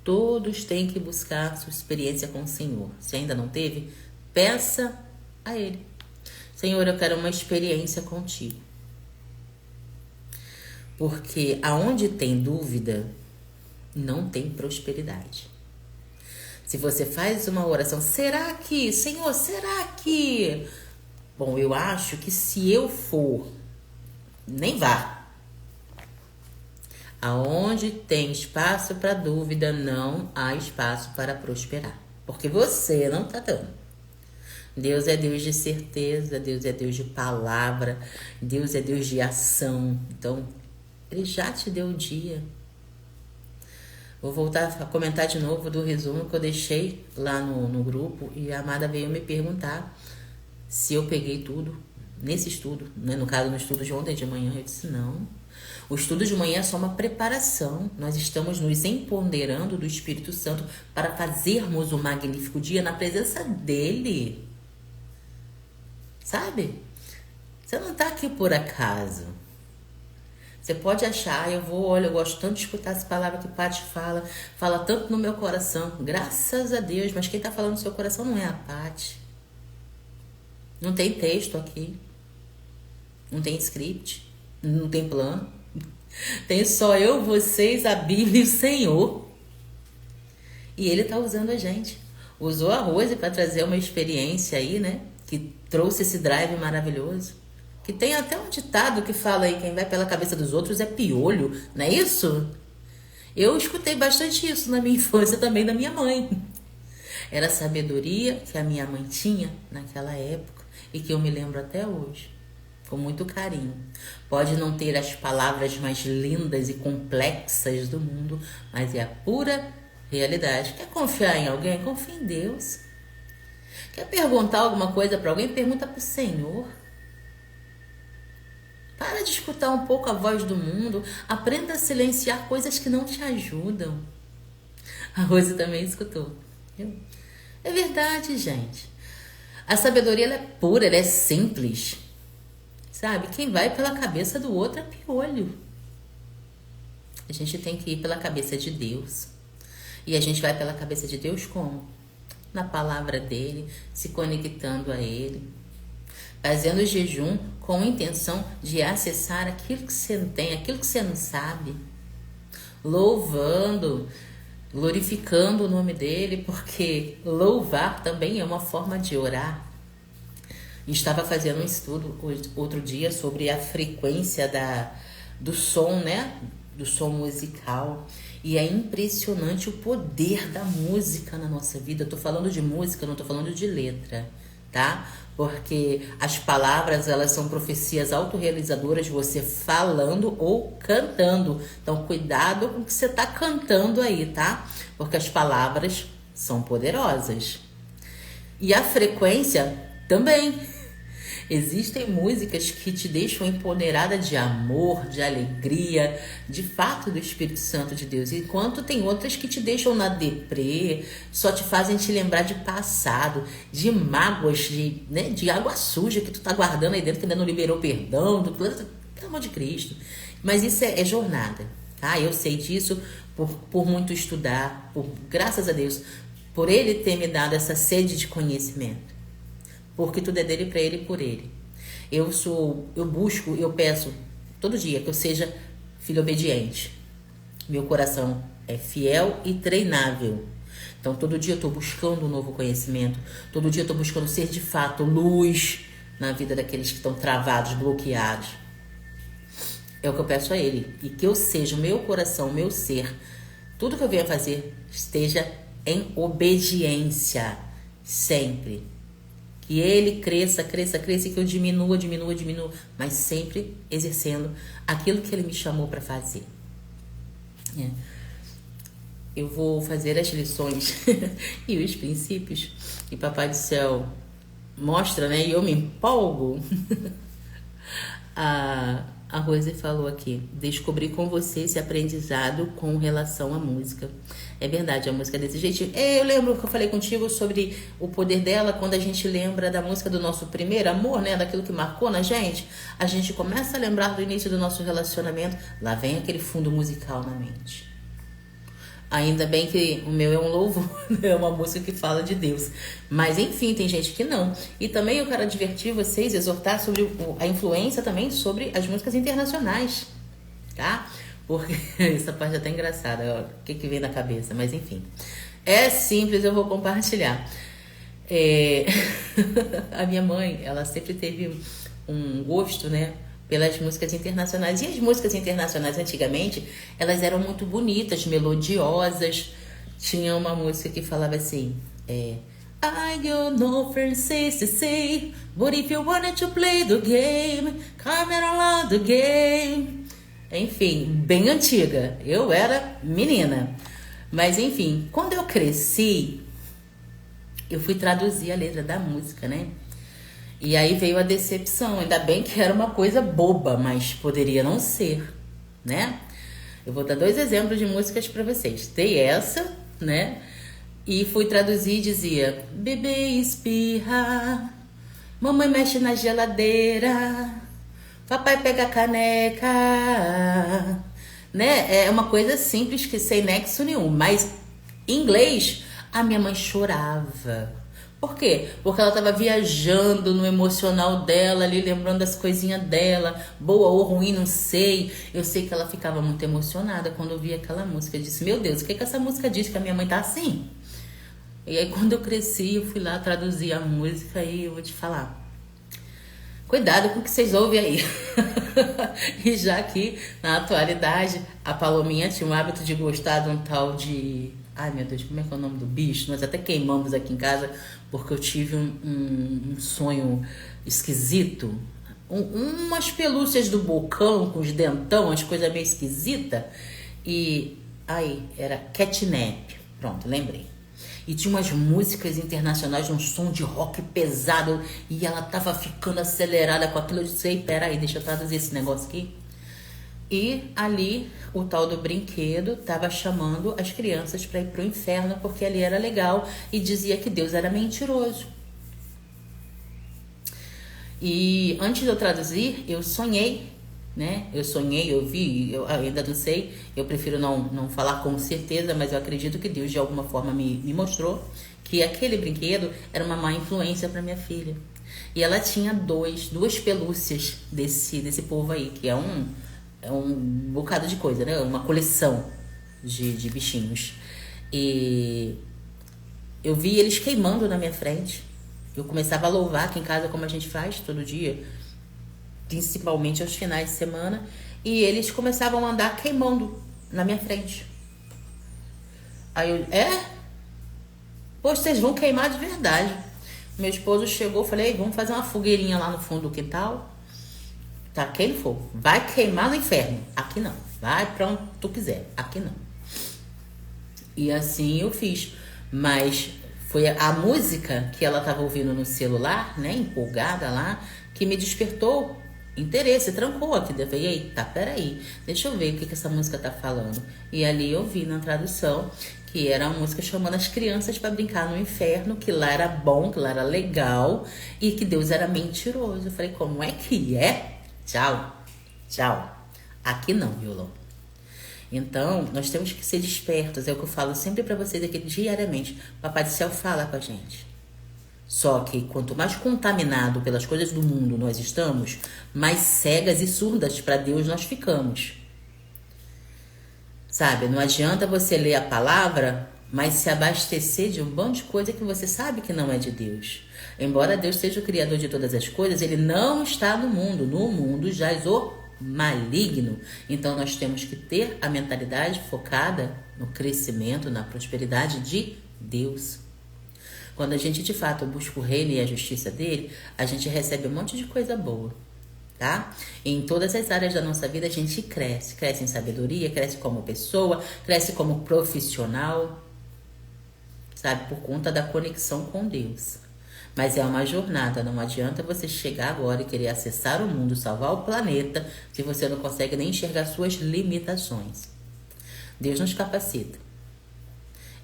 Todos têm que buscar sua experiência com o Senhor. Se ainda não teve, peça a Ele. Senhor, eu quero uma experiência contigo. Porque aonde tem dúvida, não tem prosperidade. Se você faz uma oração, será que, Senhor, será que... Bom, eu acho que se eu for, nem vá. Aonde tem espaço para dúvida, não há espaço para prosperar. Porque você não está dando. Deus é Deus de certeza, Deus é Deus de palavra, Deus é Deus de ação. Então, Ele já te deu o dia. Vou voltar a comentar de novo do resumo que eu deixei lá no grupo e a Amada veio me perguntar se eu peguei tudo nesse estudo, né? No caso, no estudo de ontem de manhã. Eu disse não. O estudo de manhã é só uma preparação. Nós estamos nos empoderando do Espírito Santo para fazermos um magnífico dia na presença dEle. Sabe? Você não está aqui por acaso. Você pode achar, olha, eu gosto tanto de escutar essa palavra que Paty fala tanto no meu coração. Graças a Deus, mas quem tá falando no seu coração não é a Paty. Não tem texto aqui. Não tem script. Não tem plano. Tem só eu, vocês, a Bíblia e o Senhor. E Ele tá usando a gente. Usou a Rose para trazer uma experiência aí, né? Que trouxe esse drive maravilhoso. Que tem até um ditado que fala aí, quem vai pela cabeça dos outros é piolho, não é isso? Eu escutei bastante isso na minha infância também da minha mãe. Era a sabedoria que a minha mãe tinha naquela época e que eu me lembro até hoje, com muito carinho. Pode não ter as palavras mais lindas e complexas do mundo, mas é a pura realidade. Quer confiar em alguém? Confia em Deus. Quer perguntar alguma coisa para alguém? Pergunta para o Senhor. Para de escutar um pouco a voz do mundo. Aprenda a silenciar coisas que não te ajudam. A Rose também escutou. É verdade, gente. A sabedoria ela é pura, ela é simples. Sabe? Quem vai pela cabeça do outro é piolho. A gente tem que ir pela cabeça de Deus. E a gente vai pela cabeça de Deus como? Na palavra dele, se conectando a ele. Fazendo jejum com a intenção de acessar aquilo que você não tem, aquilo que você não sabe. Louvando, glorificando o nome dele, porque louvar também é uma forma de orar. Estava fazendo um estudo outro dia sobre a frequência do som, né? Do som musical. E é impressionante o poder da música na nossa vida. Eu tô falando de música, não tô falando de letra, tá? Porque as palavras, elas são profecias autorrealizadoras, você falando ou cantando. Então, cuidado com o que você tá cantando aí, tá? Porque as palavras são poderosas. E a frequência também. Existem músicas que te deixam empoderada de amor, de alegria, de fato do Espírito Santo de Deus. Enquanto tem outras que te deixam na deprê, só te fazem te lembrar de passado, de mágoas, de água suja que tu tá guardando aí dentro, que ainda não liberou perdão, pelo amor de Cristo. Mas isso é jornada, tá? Eu sei disso por muito estudar, graças a Deus, por Ele ter me dado essa sede de conhecimento. Porque tudo é dele, para ele e por ele. Eu peço todo dia que eu seja filho obediente. Meu coração é fiel e treinável. Então todo dia eu estou buscando um novo conhecimento. Todo dia eu estou buscando ser de fato luz na vida daqueles que estão travados, bloqueados. É o que eu peço a ele. E que eu seja, o meu coração, o meu ser, tudo que eu venha fazer esteja em obediência. Sempre. Que ele cresça e que eu diminua, mas sempre exercendo aquilo que ele me chamou para fazer. Eu vou fazer as lições e os princípios que Papai do Céu mostra, né? E eu me empolgo. A Rose falou aqui, descobri com você esse aprendizado com relação à música. É verdade, a música é desse jeito. Eu lembro que eu falei contigo sobre o poder dela quando a gente lembra da música do nosso primeiro amor, né? Daquilo que marcou na gente. A gente começa a lembrar do início do nosso relacionamento. Lá vem aquele fundo musical na mente. Ainda bem que o meu é um louvor, é uma música que fala de Deus. Mas enfim, tem gente que não. E também eu quero advertir vocês, exortar sobre a influência também sobre as músicas internacionais, tá? Porque essa parte é até engraçada, ó, o que vem na cabeça, mas enfim. É simples, eu vou compartilhar. A minha mãe, ela sempre teve um gosto, né? Pelas músicas internacionais. E as músicas internacionais, antigamente, elas eram muito bonitas, melodiosas. Tinha uma música que falava assim, I got no friends to say, but if you wanted to play the game, come and along the game. Enfim, bem antiga. Eu era menina. Mas, enfim, quando eu cresci, eu fui traduzir a letra da música, né? E aí veio a decepção. Ainda bem que era uma coisa boba, mas poderia não ser, né? Eu vou dar 2 exemplos de músicas para vocês. Tem essa, né? E fui traduzir e dizia: bebê espirra, mamãe mexe na geladeira, Papai pega a caneca, né? É uma coisa simples que sem nexo nenhum, mas em inglês a minha mãe chorava. Por quê? Porque ela estava viajando no emocional dela ali, lembrando das coisinhas dela, boa ou ruim, não sei. Eu sei que ela ficava muito emocionada quando ouvia aquela música. Eu disse, meu Deus, o que que essa música diz? Que a minha mãe tá assim? E aí quando eu cresci, eu fui lá traduzir a música e eu vou te falar. Cuidado com o que vocês ouvem aí. E já que, na atualidade, a Palominha tinha o hábito de gostar de um tal de... Ai, meu Deus, como é que é o nome do bicho? Nós até queimamos aqui em casa porque eu tive um sonho esquisito. Umas pelúcias do bocão com os dentão, as coisas meio esquisitas. E aí, era catnap. Pronto, lembrei. E tinha umas músicas internacionais, um som de rock pesado. E ela tava ficando acelerada com aquilo. Eu disse, ei, peraí, deixa eu traduzir esse negócio aqui. E ali, o tal do brinquedo tava chamando as crianças para ir pro inferno, porque ali era legal. E dizia que Deus era mentiroso. E antes de eu traduzir, eu sonhei, né? Eu vi, eu ainda não sei, eu prefiro não falar com certeza, mas eu acredito que Deus de alguma forma me mostrou que aquele brinquedo era uma má influência para minha filha. E ela tinha duas pelúcias desse povo aí, que é um bocado de coisa, né? Uma coleção de bichinhos. E eu vi eles queimando na minha frente. Eu começava a louvar aqui em casa, como a gente faz todo dia, principalmente aos finais de semana, e eles começavam a andar queimando na minha frente. Aí eu, poxa, vocês vão queimar de verdade. Meu esposo chegou, falei, vamos fazer uma fogueirinha lá no fundo do quintal. Taquei no fogo. Vai queimar no inferno. Aqui não. Vai pra onde tu quiser. Aqui não. E assim eu fiz. Mas foi a música que ela estava ouvindo no celular, né, empolgada lá, que me despertou interesse, trancou aqui. Eu falei, eita, peraí, deixa eu ver o que essa música tá falando. E ali eu vi na tradução que era uma música chamando as crianças para brincar no inferno, que lá era bom, que lá era legal e que Deus era mentiroso. Eu falei, como é que é? Tchau, tchau. Aqui não, violão. Então, nós temos que ser despertos. É o que eu falo sempre para vocês aqui diariamente. Papai do céu fala com a gente. Só que quanto mais contaminado pelas coisas do mundo nós estamos, mais cegas e surdas para Deus nós ficamos. Sabe, não adianta você ler a palavra, mas se abastecer de um bando de coisa que você sabe que não é de Deus. Embora Deus seja o criador de todas as coisas, Ele não está no mundo. No mundo jaz o maligno. Então nós temos que ter a mentalidade focada no crescimento, na prosperidade de Deus. Quando a gente de fato busca o reino e a justiça dele, a gente recebe um monte de coisa boa, tá? Em todas as áreas da nossa vida a gente cresce em sabedoria, cresce como pessoa, cresce como profissional, sabe? Por conta da conexão com Deus. Mas é uma jornada, não adianta você chegar agora e querer acessar o mundo, salvar o planeta, se você não consegue nem enxergar suas limitações. Deus nos capacita.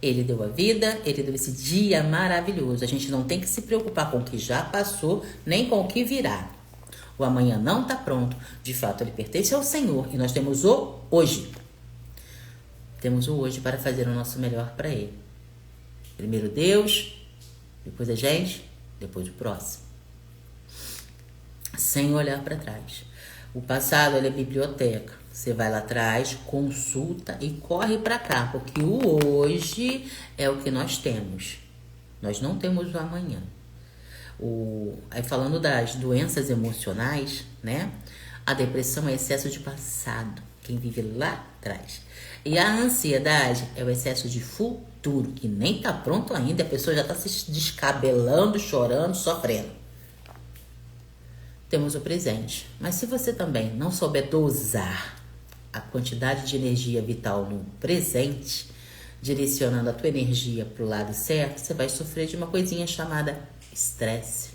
Ele deu a vida, Ele deu esse dia maravilhoso. A gente não tem que se preocupar com o que já passou, nem com o que virá. O amanhã não está pronto. De fato, ele pertence ao Senhor e nós temos o hoje. Temos o hoje para fazer o nosso melhor para Ele. Primeiro Deus, depois a gente, depois o próximo. Sem olhar para trás. O passado ele é biblioteca. Você vai lá atrás, consulta e corre para cá, porque o hoje é o que nós temos. Nós não temos o amanhã. Aí falando das doenças emocionais, né? A depressão é excesso de passado, quem vive lá atrás. E a ansiedade é o excesso de futuro, que nem tá pronto ainda, a pessoa já tá se descabelando, chorando, sofrendo. Temos o presente. Mas se você também não souber dosar a quantidade de energia vital no presente, direcionando a tua energia para o lado certo, você vai sofrer de uma coisinha chamada estresse,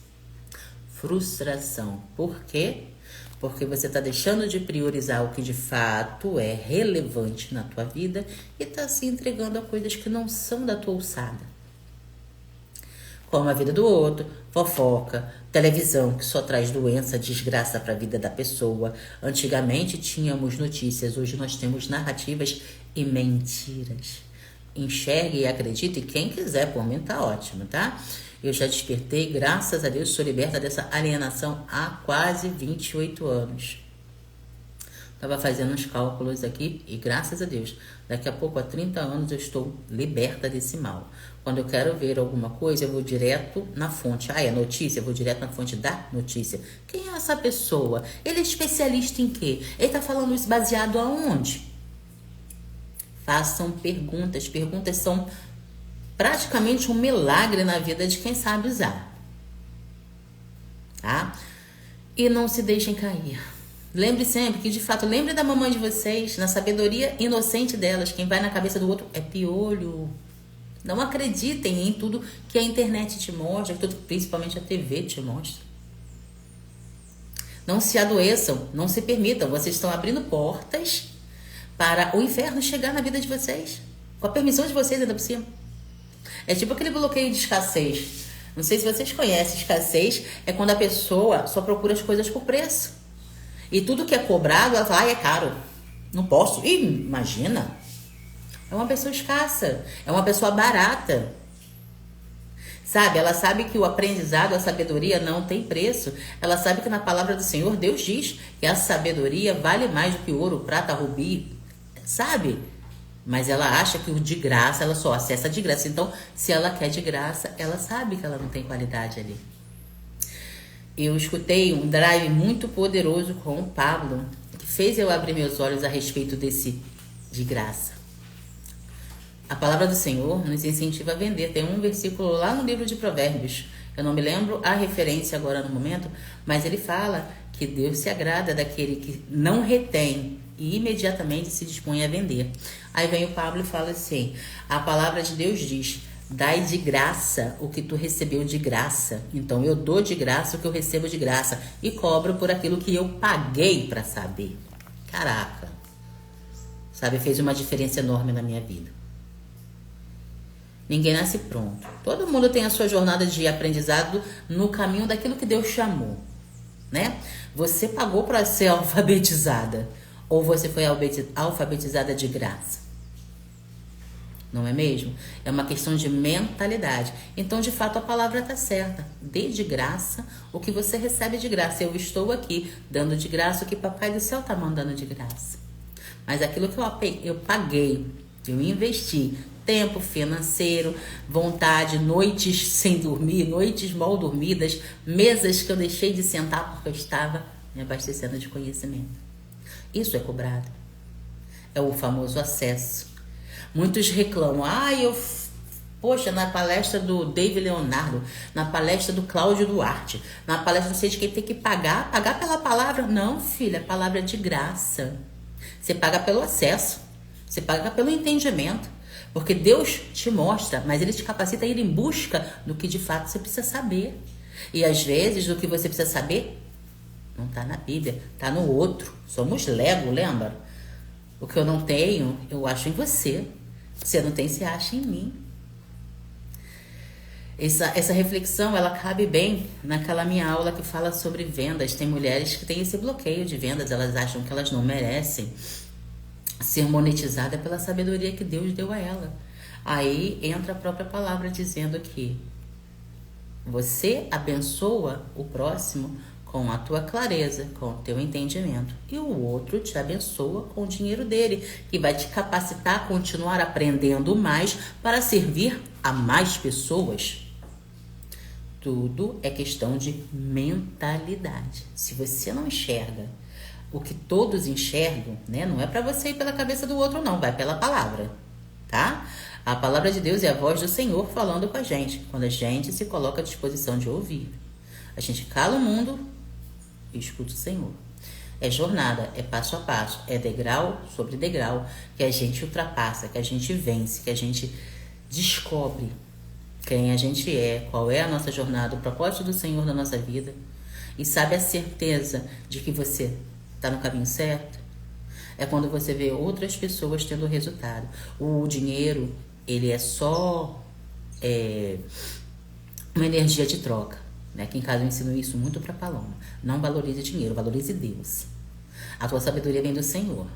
frustração. Por quê? Porque você está deixando de priorizar o que de fato é relevante na tua vida e está se entregando a coisas que não são da tua alçada. como a vida do outro, fofoca, televisão que só traz doença, desgraça para a vida da pessoa. Antigamente tínhamos notícias, hoje nós temos narrativas e mentiras. Enxergue e acredite, e quem quiser, por mim tá ótimo, tá? Eu já despertei, graças a Deus, sou liberta dessa alienação há quase 28 anos. Tava fazendo uns cálculos aqui e graças a Deus, daqui a pouco, há 30 anos, eu estou liberta desse mal. Quando eu quero ver alguma coisa, eu vou direto na fonte. Ah, é notícia? Eu vou direto na fonte da notícia. Quem é essa pessoa? Ele é especialista em quê? Ele tá falando isso baseado aonde? Façam perguntas. Perguntas são praticamente um milagre na vida de quem sabe usar. Tá? E não se deixem cair. Lembre sempre que, de fato, lembre da mamãe de vocês, na sabedoria inocente delas. Quem vai na cabeça do outro é piolho. Não acreditem em tudo que a internet te mostra, tudo, principalmente a TV te mostra. Não se adoeçam, não se permitam. Vocês estão abrindo portas para o inferno chegar na vida de vocês. Com a permissão de vocês ainda por cima. É tipo aquele bloqueio de escassez. Não sei se vocês conhecem, escassez é quando a pessoa só procura as coisas por preço. E tudo que é cobrado, ela fala, é caro. Não posso. Ih, imagina. É uma pessoa escassa. É uma pessoa barata. Sabe? Ela sabe que o aprendizado, a sabedoria não tem preço. Ela sabe que na palavra do Senhor, Deus diz que a sabedoria vale mais do que ouro, prata, rubi. Sabe? Mas ela acha que o de graça, ela só acessa de graça. Então, se ela quer de graça, ela sabe que ela não tem qualidade ali. Eu escutei um drive muito poderoso com o Pablo, que fez eu abrir meus olhos a respeito desse de graça. A palavra do Senhor nos incentiva a vender. Tem um versículo lá no livro de Provérbios. Eu não me lembro a referência agora no momento, mas ele fala que Deus se agrada daquele que não retém e imediatamente se dispõe a vender. Aí vem o Pablo e fala assim, a palavra de Deus diz, dai de graça o que tu recebeu de graça. Então eu dou de graça o que eu recebo de graça e cobro por aquilo que eu paguei para saber. Caraca. Sabe, fez uma diferença enorme na minha vida. Ninguém nasce pronto. Todo mundo tem a sua jornada de aprendizado no caminho daquilo que Deus chamou, né? Você pagou para ser alfabetizada ou você foi alfabetizada de graça? Não é mesmo? É uma questão de mentalidade. Então, de fato, a palavra está certa. Dê de graça o que você recebe de graça. Eu estou aqui dando de graça o que Papai do Céu está mandando de graça. Mas aquilo que eu paguei, eu investi, tempo financeiro, vontade, noites sem dormir, noites mal dormidas, mesas que eu deixei de sentar porque eu estava me abastecendo de conhecimento. Isso é cobrado. É o famoso acesso. Muitos reclamam, poxa, na palestra do David Leonardo, na palestra do Cláudio Duarte, na palestra não sei de quem tem que pagar pela palavra. Não, filha, a palavra é de graça. Você paga pelo acesso, você paga pelo entendimento, porque Deus te mostra, mas Ele te capacita a ir em busca do que de fato você precisa saber. E às vezes o que você precisa saber não está na Bíblia, está no outro. Somos Lego, lembra? O que eu não tenho, eu acho em você. Você não tem, você acha em mim. Essa reflexão, ela cabe bem naquela minha aula que fala sobre vendas. Tem mulheres que têm esse bloqueio de vendas, elas acham que elas não merecem ser monetizada pela sabedoria que Deus deu a ela. Aí entra a própria palavra dizendo que você abençoa o próximo com a tua clareza, com o teu entendimento. E o outro te abençoa com o dinheiro dele, que vai te capacitar a continuar aprendendo mais para servir a mais pessoas. Tudo é questão de mentalidade. Se você não enxerga o que todos enxergam, né? Não é para você ir pela cabeça do outro, não. Vai pela palavra, tá? A palavra de Deus é a voz do Senhor falando com a gente, quando a gente se coloca à disposição de ouvir. A gente cala o mundo e escuta o Senhor. É jornada, é passo a passo, é degrau sobre degrau que a gente ultrapassa, que a gente vence, que a gente descobre quem a gente é, qual é a nossa jornada, o propósito do Senhor na nossa vida, e sabe a certeza de que você está no caminho certo. É quando você vê outras pessoas tendo resultado. O dinheiro, ele é só uma energia de troca, né? Aqui em casa eu ensino isso muito para Paloma. Não valorize dinheiro, valorize Deus. A tua sabedoria vem do Senhor.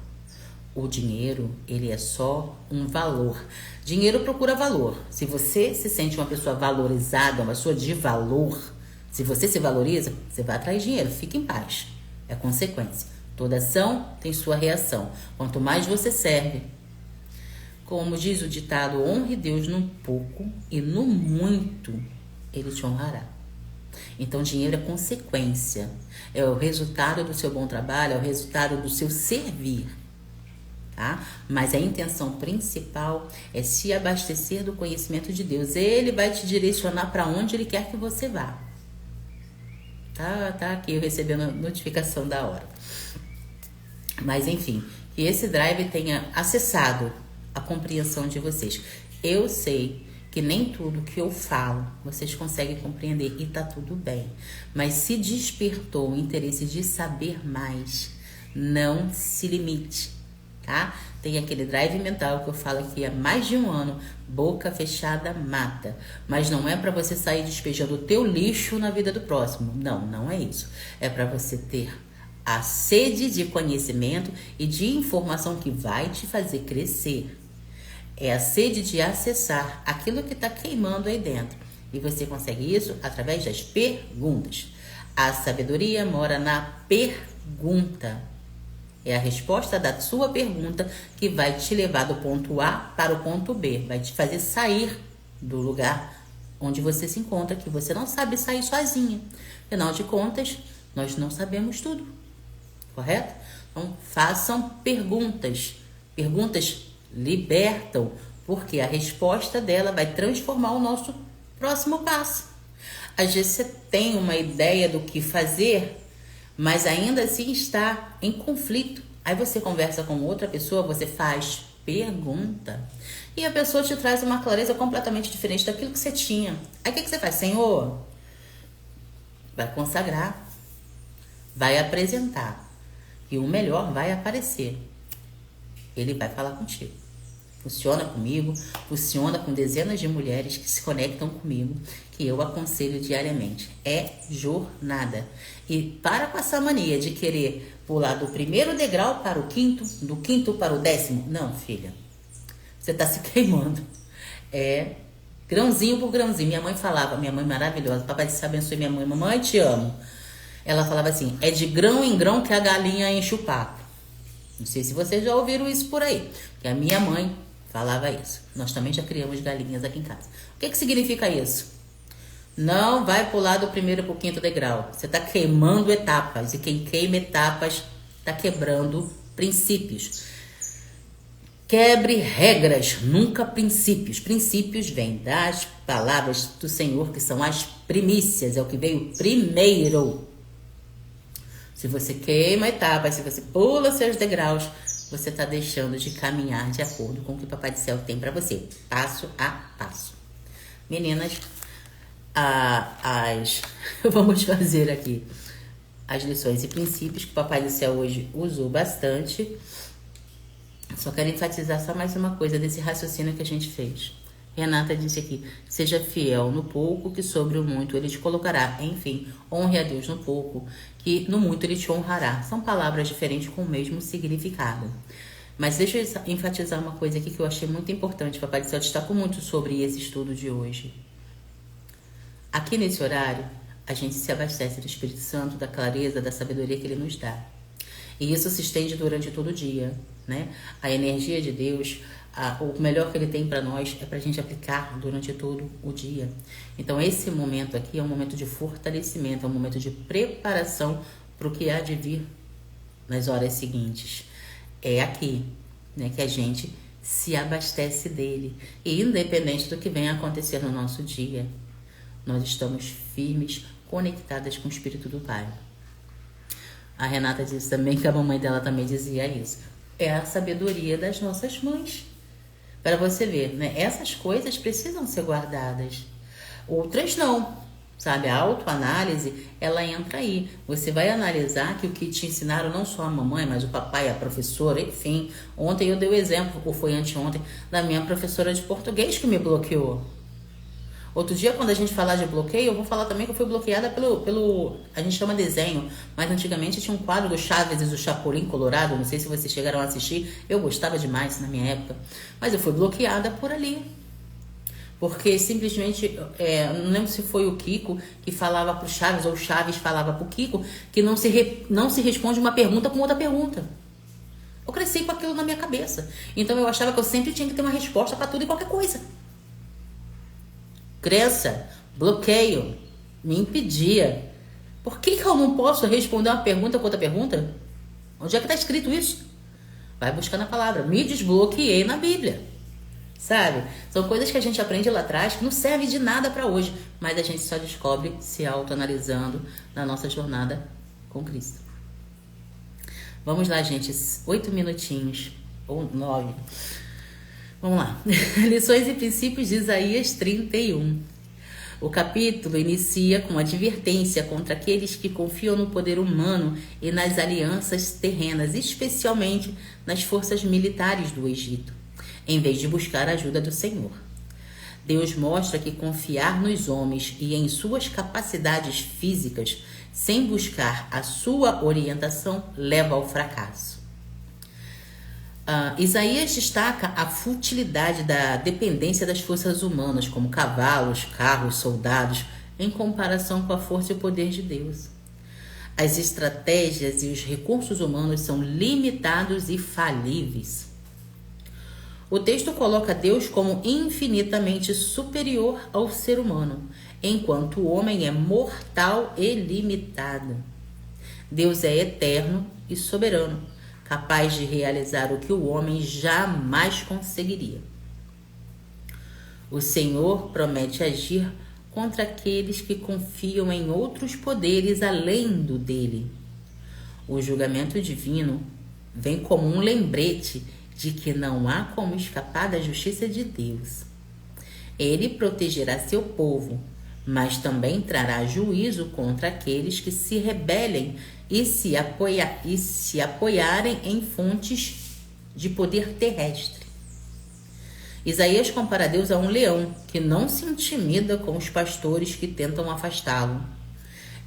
O dinheiro, ele é só um valor. Dinheiro procura valor. Se você se sente uma pessoa valorizada, uma pessoa de valor, se você se valoriza, você vai atrair dinheiro. Fique em paz. É consequência. Toda ação tem sua reação. Quanto mais você serve, como diz o ditado, honre Deus no pouco e no muito Ele te honrará. Então, dinheiro é consequência. É o resultado do seu bom trabalho, é o resultado do seu servir. Tá? Mas a intenção principal é se abastecer do conhecimento de Deus. Ele vai te direcionar para onde Ele quer que você vá. Tá aqui eu recebendo a notificação da hora. Mas enfim, que esse drive tenha acessado a compreensão de vocês. Eu sei que nem tudo que eu falo vocês conseguem compreender e tá tudo bem. Mas se despertou o interesse de saber mais, não se limite, tá? Tem aquele drive mental que eu falo aqui há mais de um ano, boca fechada mata. Mas não é para você sair despejando o teu lixo na vida do próximo. Não, não é isso. É para você ter a sede de conhecimento e de informação que vai te fazer crescer. É a sede de acessar aquilo que está queimando aí dentro. E você consegue isso através das perguntas. A sabedoria mora na pergunta. É a resposta da sua pergunta que vai te levar do ponto A para o ponto B. Vai te fazer sair do lugar onde você se encontra, que você não sabe sair sozinha. Afinal de contas, nós não sabemos tudo. Correto? Então, façam perguntas. Perguntas libertam, porque a resposta dela vai transformar o nosso próximo passo. Às vezes você tem uma ideia do que fazer, mas ainda assim está em conflito. Aí você conversa com outra pessoa, você faz pergunta e a pessoa te traz uma clareza completamente diferente daquilo que você tinha. Aí o que você faz? Senhor, vai consagrar, vai apresentar e o melhor vai aparecer. Ele vai falar contigo. Funciona comigo, funciona com dezenas de mulheres que se conectam comigo, que eu aconselho diariamente. É jornada. E para com essa mania de querer pular do primeiro degrau para o quinto, do quinto para o 10º. Não, filha. Você está se queimando. É grãozinho por grãozinho. Minha mãe falava, minha mãe maravilhosa, papai te abençoe minha mãe, mamãe te amo. Ela falava assim, é de grão em grão que a galinha enche o papo. Não sei se vocês já ouviram isso por aí, que a minha mãe falava isso. Nós também já criamos galinhas aqui em casa. O que significa isso? Não vai pular do primeiro para o quinto degrau. Você está queimando etapas. E quem queima etapas está quebrando princípios. Quebre regras, nunca princípios. Princípios vêm das palavras do Senhor, que são as primícias. É o que veio primeiro. Se você queima etapas, se você pula seus degraus, você está deixando de caminhar de acordo com o que o Papai do Céu tem para você, passo a passo. Meninas, vamos fazer aqui as lições e princípios que o Papai do Céu hoje usou bastante. Só quero enfatizar só mais uma coisa desse raciocínio que a gente fez. Renata disse aqui, seja fiel no pouco, que sobre o muito ele te colocará. Enfim, honre a Deus no pouco, que no muito ele te honrará. São palavras diferentes com o mesmo significado. Mas deixa eu enfatizar uma coisa aqui que eu achei muito importante. Papai do Céu destacou muito sobre esse estudo de hoje. Aqui nesse horário, a gente se abastece do Espírito Santo, da clareza, da sabedoria que ele nos dá. E isso se estende durante todo o dia, né? A energia de Deus, o melhor que ele tem para nós é para a gente aplicar durante todo o dia. Então esse momento aqui é um momento de fortalecimento, é um momento de preparação para o que há de vir nas horas seguintes. É aqui, né, que a gente se abastece dele. E independente do que venha acontecer no nosso dia, nós estamos firmes, conectadas com o Espírito do Pai. A Renata disse também que a mamãe dela também dizia isso. É a sabedoria das nossas mães. Para você ver, né? Essas coisas precisam ser guardadas. Outras não, sabe? A autoanálise, ela entra aí. Você vai analisar que o que te ensinaram não só a mamãe, mas o papai, a professora, enfim. Ontem eu dei o exemplo, ou foi anteontem, da minha professora de português que me bloqueou. Outro dia, quando a gente falar de bloqueio, eu vou falar também que eu fui bloqueada pelo a gente chama desenho, mas antigamente tinha um quadro do Chaves e do Chapolin Colorado, não sei se vocês chegaram a assistir, eu gostava demais na minha época, mas eu fui bloqueada por ali. Porque simplesmente, não lembro se foi o Kiko que falava pro Chaves, ou o Chaves falava pro Kiko, que não se responde uma pergunta com outra pergunta. Eu cresci com aquilo na minha cabeça. Então eu achava que eu sempre tinha que ter uma resposta para tudo e qualquer coisa. Crença, bloqueio, me impedia. Por que eu não posso responder uma pergunta com outra pergunta? Onde é que está escrito isso? Vai buscar na palavra. Me desbloqueei na Bíblia. Sabe? São coisas que a gente aprende lá atrás que não servem de nada para hoje, mas a gente só descobre se autoanalisando na nossa jornada com Cristo. Vamos lá, gente. 8 minutinhos. Ou 9. Vamos lá. Lições e princípios de Isaías 31. O capítulo inicia com advertência contra aqueles que confiam no poder humano e nas alianças terrenas, especialmente nas forças militares do Egito, em vez de buscar a ajuda do Senhor. Deus mostra que confiar nos homens e em suas capacidades físicas, sem buscar a sua orientação, leva ao fracasso. Isaías destaca a futilidade da dependência das forças humanas, como cavalos, carros, soldados, em comparação com a força e o poder de Deus. As estratégias e os recursos humanos são limitados e falíveis. O texto coloca Deus como infinitamente superior ao ser humano, enquanto o homem é mortal e limitado. Deus é eterno e soberano, capaz de realizar o que o homem jamais conseguiria. O Senhor promete agir contra aqueles que confiam em outros poderes além do dele. O julgamento divino vem como um lembrete de que não há como escapar da justiça de Deus. Ele protegerá seu povo, mas também trará juízo contra aqueles que se rebelem e se apoiarem em fontes de poder terrestre. Isaías compara Deus a um leão que não se intimida com os pastores que tentam afastá-lo.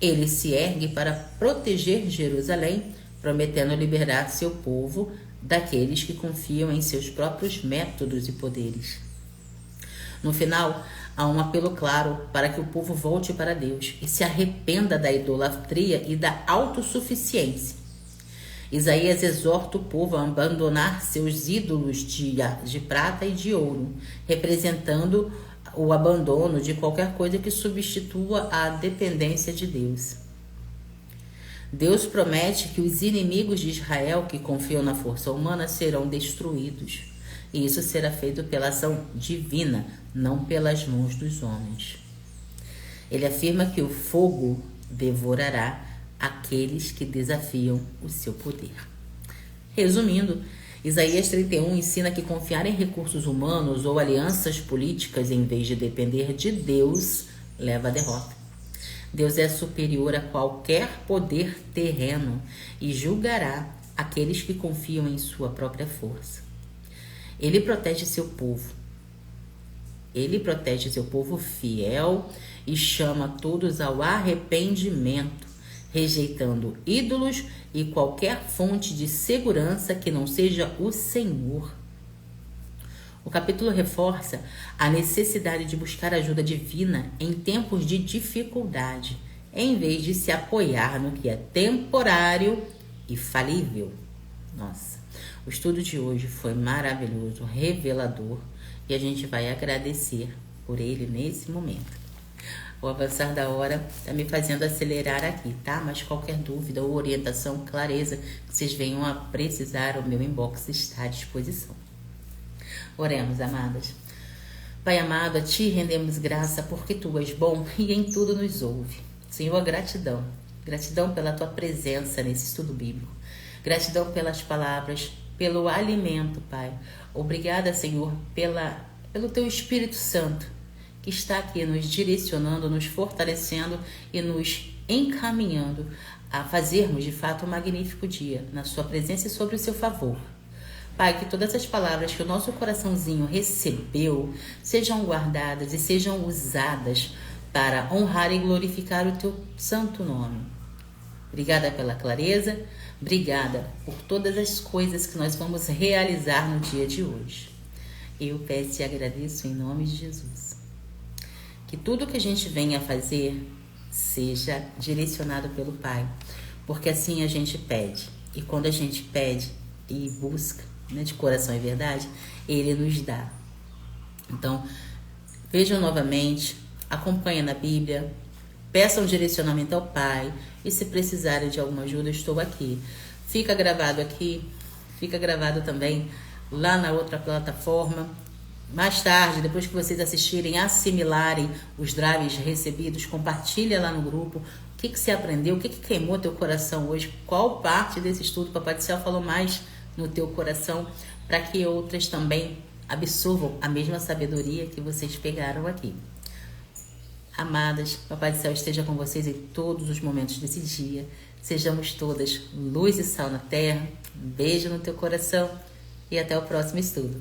Ele se ergue para proteger Jerusalém, prometendo liberar seu povo daqueles que confiam em seus próprios métodos e poderes. No final, há um apelo claro para que o povo volte para Deus e se arrependa da idolatria e da autossuficiência. Isaías exorta o povo a abandonar seus ídolos de prata e de ouro, representando o abandono de qualquer coisa que substitua a dependência de Deus. Deus promete que os inimigos de Israel que confiam na força humana serão destruídos. E isso será feito pela ação divina, não pelas mãos dos homens. Ele afirma que o fogo devorará aqueles que desafiam o seu poder. Resumindo, Isaías 31 ensina que confiar em recursos humanos ou alianças políticas em vez de depender de Deus leva à derrota. Deus é superior a qualquer poder terreno e julgará aqueles que confiam em sua própria força. Ele protege seu povo. Ele protege seu povo fiel e chama todos ao arrependimento, rejeitando ídolos e qualquer fonte de segurança que não seja o Senhor. O capítulo reforça a necessidade de buscar ajuda divina em tempos de dificuldade, em vez de se apoiar no que é temporário e falível. Nossa, o estudo de hoje foi maravilhoso, revelador, e a gente vai agradecer por ele nesse momento. O avançar da hora está me fazendo acelerar aqui, tá? Mas qualquer dúvida ou orientação, clareza, que vocês venham a precisar, o meu inbox está à disposição. Oremos, amadas. Pai amado, a Ti rendemos graça porque Tu és bom e em tudo nos ouve. Senhor, gratidão. Gratidão pela Tua presença nesse estudo bíblico. Gratidão pelas palavras, pelo alimento, Pai. Obrigada, Senhor, pelo Teu Espírito Santo, que está aqui nos direcionando, nos fortalecendo e nos encaminhando a fazermos, de fato, um magnífico dia na Sua presença e sobre o Seu favor. Pai, que todas as palavras que o nosso coraçãozinho recebeu sejam guardadas e sejam usadas para honrar e glorificar o teu santo nome. Obrigada pela clareza, obrigada por todas as coisas que nós vamos realizar no dia de hoje. Eu peço e agradeço em nome de Jesus. Que tudo que a gente venha a fazer seja direcionado pelo Pai, porque assim a gente pede. E quando a gente pede e busca, né, de coração e verdade, Ele nos dá. Então, vejam novamente, acompanhem na Bíblia, peçam direcionamento ao Pai e se precisarem de alguma ajuda, eu estou aqui. Fica gravado aqui, fica gravado também lá na outra plataforma. Mais tarde, depois que vocês assistirem, assimilarem os drives recebidos, compartilha lá no grupo o que você aprendeu, o que queimou teu coração hoje, qual parte desse estudo Papai do Céu falou mais no teu coração, para que outras também absorvam a mesma sabedoria que vocês pegaram aqui. Amadas, Papai do Céu esteja com vocês em todos os momentos desse dia. Sejamos todas luz e sal na terra. Um beijo no teu coração e até o próximo estudo.